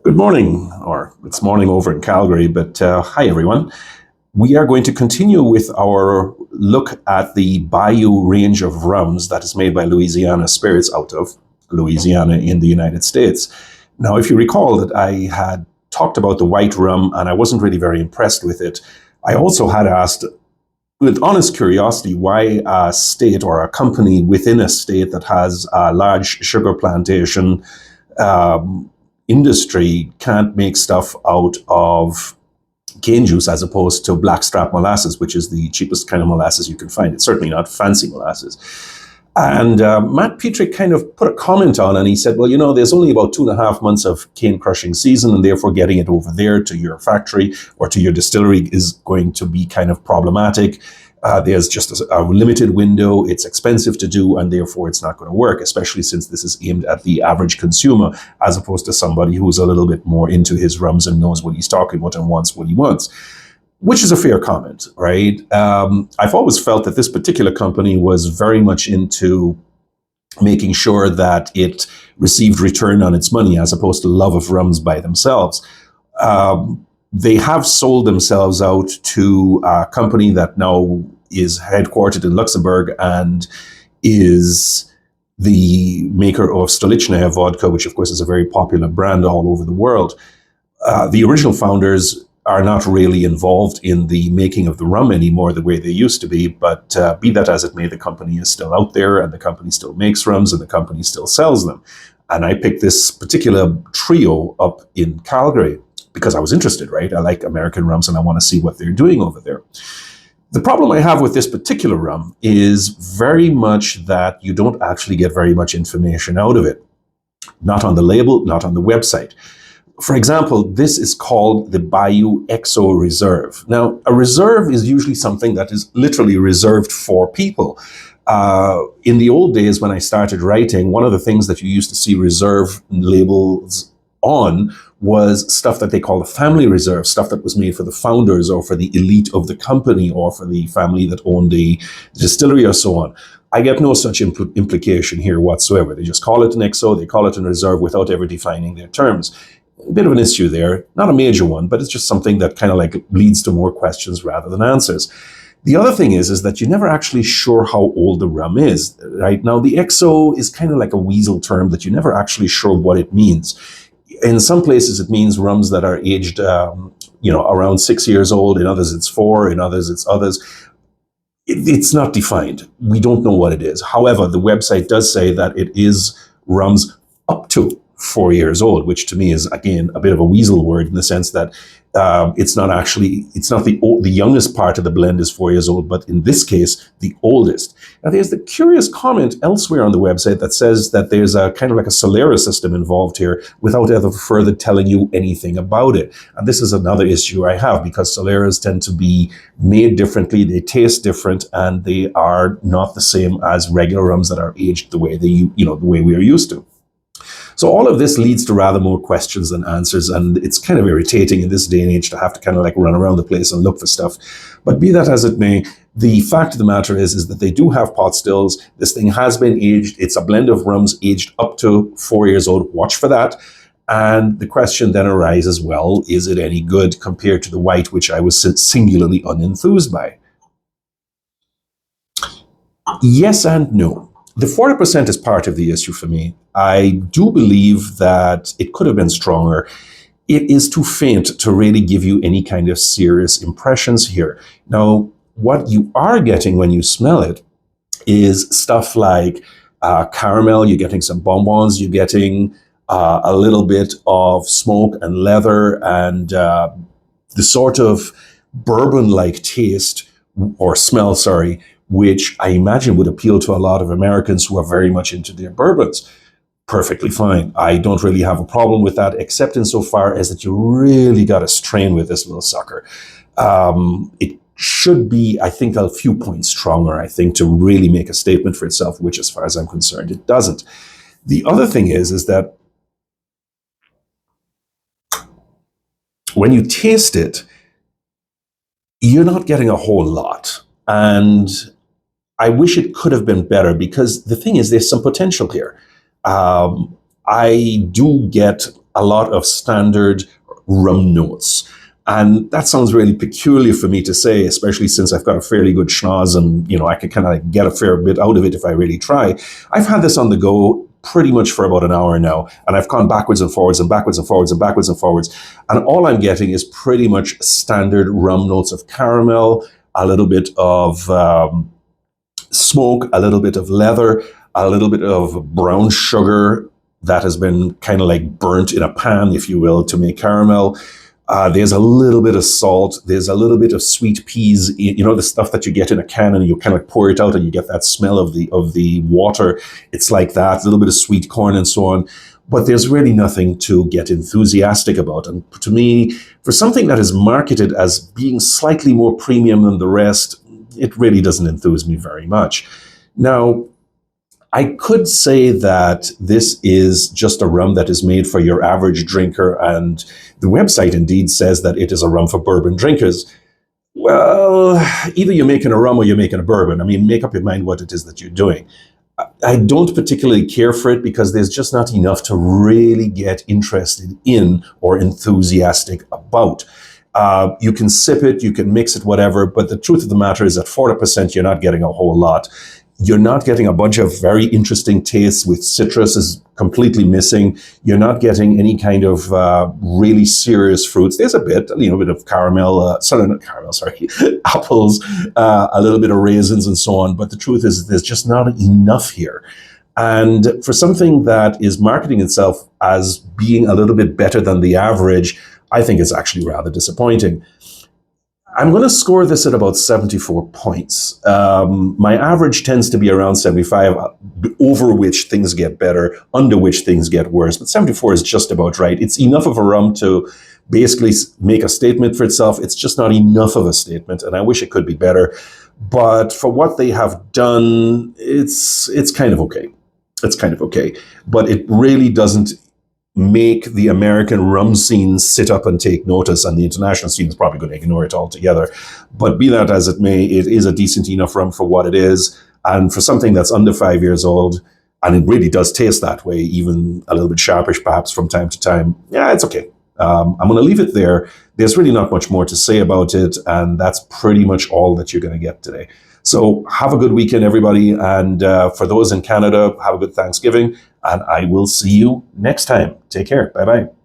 Good morning, or it's morning over in Calgary, but hi everyone. We are going to continue with our look at the Bayou range of rums that is made by Louisiana Spirits out of Louisiana in the United States. Now, if you recall that I had talked about the white rum and I wasn't really very impressed with it, I also had asked with honest curiosity why a state or a company within a state that has a large sugar plantation um, industry can't make stuff out of cane juice as opposed to blackstrap molasses, which is the cheapest kind of molasses you can find. It's certainly not fancy molasses. And Matt Petrick kind of put a comment on, and he said, well, there's only about 2.5 months of cane crushing season, and therefore getting it over there to your factory or to your distillery is going to be kind of problematic. There's just a limited window. It's expensive to do, and therefore it's not going to work, especially since this is aimed at the average consumer, as opposed to somebody who's a little bit more into his rums and knows what he's talking about and wants what he wants, which is a fair comment, right? I've always felt that this particular company was very much into making sure that it received return on its money as opposed to love of rums by themselves. They have sold themselves out to a company that now is headquartered in Luxembourg and is the maker of Stolichnaya vodka, which of course is a very popular brand all over the world. The original founders are not really involved in the making of the rum anymore the way they used to be, but be that as it may, the company is still out there and the company still makes rums and the company still sells them. And I picked this particular trio up in Calgary because I was interested, right? I like American rums and I want to see what they're doing over there. The problem I have with this particular rum is very much that you don't actually get very much information out of it. Not on the label, not on the website. For example, this is called the Bayou XO Reserve. Now, a reserve is usually something that is literally reserved for people. In the old days when I started writing, one of the things that you used to see reserve labels on was stuff that they call the family reserve, stuff that was made for the founders or for the elite of the company or for the family that owned the distillery or so on. I get no such implication here whatsoever. They just call it an XO, they call it a reserve without ever defining their terms. A bit of an issue there, not a major one, but it's just something that kind of like leads to more questions rather than answers. The other thing is that you're never actually sure how old the rum is, right? Now, the XO is kind of like a weasel term that you're never actually sure what it means. In some places, it means rums that are aged, around 6 years old. In others, it's 4. In others, it's others. It's not defined. We don't know what it is. However, the website does say that it is rums up to 4 years old, which to me is, again, a bit of a weasel word in the sense that it's not the youngest part of the blend is 4 years old, but in this case, the oldest. Now, there's the curious comment elsewhere on the website that says that there's a kind of like a Solera system involved here without ever further telling you anything about it. And this is another issue I have because Soleras tend to be made differently, they taste different, and they are not the same as regular rums that are aged the way the way we are used to. So all of this leads to rather more questions than answers, and it's kind of irritating in this day and age to have to kind of like run around the place and look for stuff. But be that as it may, the fact of the matter is that they do have pot stills. This thing has been aged. It's a blend of rums aged up to 4 years old. Watch for that. And the question then arises, well, is it any good compared to the white, which I was singularly unenthused by? Yes and no. The 40% is part of the issue for me. I do believe that it could have been stronger. It is too faint to really give you any kind of serious impressions here. Now, what you are getting when you smell it is stuff like caramel, you're getting some bonbons, you're getting a little bit of smoke and leather and the sort of bourbon-like taste or smell, sorry, which I imagine would appeal to a lot of Americans who are very much into their bourbons. Perfectly fine. I don't really have a problem with that, except insofar as that you really got to strain with this little sucker. It should be, I think, a few points stronger, I think, to really make a statement for itself, which, as far as I'm concerned, it doesn't. The other thing is that when you taste it, you're not getting a whole lot. And I wish it could have been better because the thing is, there's some potential here. I do get a lot of standard rum notes. And that sounds really peculiar for me to say, especially since I've got a fairly good schnoz and, I can kind of get a fair bit out of it if I really try. I've had this on the go pretty much for about an hour now, and I've gone backwards and forwards and backwards and forwards and backwards and forwards. And all I'm getting is pretty much standard rum notes of caramel, a little bit of smoke, a little bit of leather, a little bit of brown sugar that has been kind of like burnt in a pan, if you will, to make caramel. There's a little bit of salt. There's a little bit of sweet peas. The stuff that you get in a can, and you kind of pour it out, and you get that smell of the water. It's like that. A little bit of sweet corn and so on. But there's really nothing to get enthusiastic about. And to me, for something that is marketed as being slightly more premium than the rest, it really doesn't enthuse me very much. Now, I could say that this is just a rum that is made for your average drinker, and the website indeed says that it is a rum for bourbon drinkers. Well, either you're making a rum or you're making a bourbon. I mean, make up your mind what it is that you're doing. I don't particularly care for it because there's just not enough to really get interested in or enthusiastic about. You can sip it, you can mix it, whatever, but the truth of the matter is that 40% you're not getting a whole lot. You're not getting a bunch of very interesting tastes with citrus is completely missing. You're not getting any kind of really serious fruits. There's a bit of caramel, not caramel, sorry, apples, a little bit of raisins and so on. But the truth is there's just not enough here. And for something that is marketing itself as being a little bit better than the average, I think it's actually rather disappointing. I'm going to score this at about 74 points. My average tends to be around 75, over which things get better, under which things get worse. But 74 is just about right. It's enough of a rum to basically make a statement for itself. It's just not enough of a statement, and I wish it could be better. But for what they have done, it's kind of okay. It's kind of okay. But it really doesn't make the American rum scene sit up and take notice, and the international scene is probably going to ignore it altogether. But be that as it may, it is a decent enough rum for what it is, and for something that's under 5 years old, and it really does taste that way, even a little bit sharpish perhaps from time to time. Yeah, it's okay. I'm going to leave it there. There's really not much more to say about it, and that's pretty much all that you're going to get today. So have a good weekend, everybody, and for those in Canada, have a good Thanksgiving, and I will see you next time. Take care. Bye-bye.